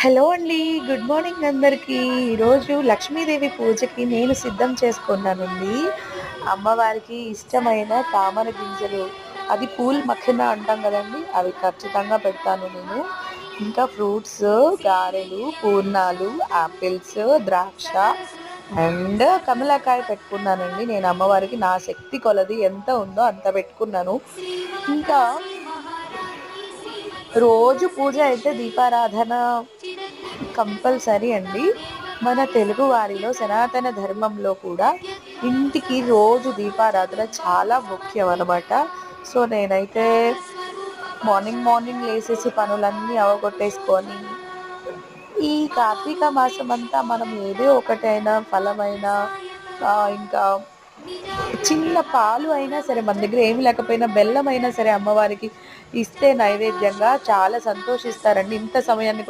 Hello అండి. Good morning అందరికీ. ఈరోజు లక్ష్మీదేవి పూజకి నేను సిద్ధం చేసుకున్నానండి. అమ్మవారికి ఇష్టమైన తామర గింజలు, అది పూల్ మఖన అంటాం గదండీ! అవి ఖచ్చితంగా పెడతాను నేను. ఇంకా ఫ్రూట్స్, గారెలు, పూర్ణాలు, యాపిల్స్, ద్రాక్ష అండ్ కమలాకాయ పెట్టుకున్నానండి. నేను అమ్మవారికి నా శక్తి కొలది ఎంత ఉందో అంత పెట్టుకున్నాను. ఇంకా రోజు పూజ అయితే దీపారాధన కంపల్సరీ అండి. మన తెలుగు వారిలో సనాతన ధర్మంలో కూడా ఇంటికి రోజు దీపారాధన చాలా ముఖ్యం అనమాట. సో, నేనైతే మార్నింగ్ మార్నింగ్ లేసేసి పనులన్నీ అవగొట్టేసుకొని, ఈ కార్తీక మాసమంతా మనం ఏదో ఒకటైనా ఫలమైనా ఇంకా చిన్న పాలు అయినా సరే, మన దగ్గర ఏమి లేకపోయినా బెల్లమైనా సరే అమ్మవారికి ఇస్తే నైవేద్యంగా చాలా సంతోషిస్తారండి. ఇంత సమయాన్ని కూడా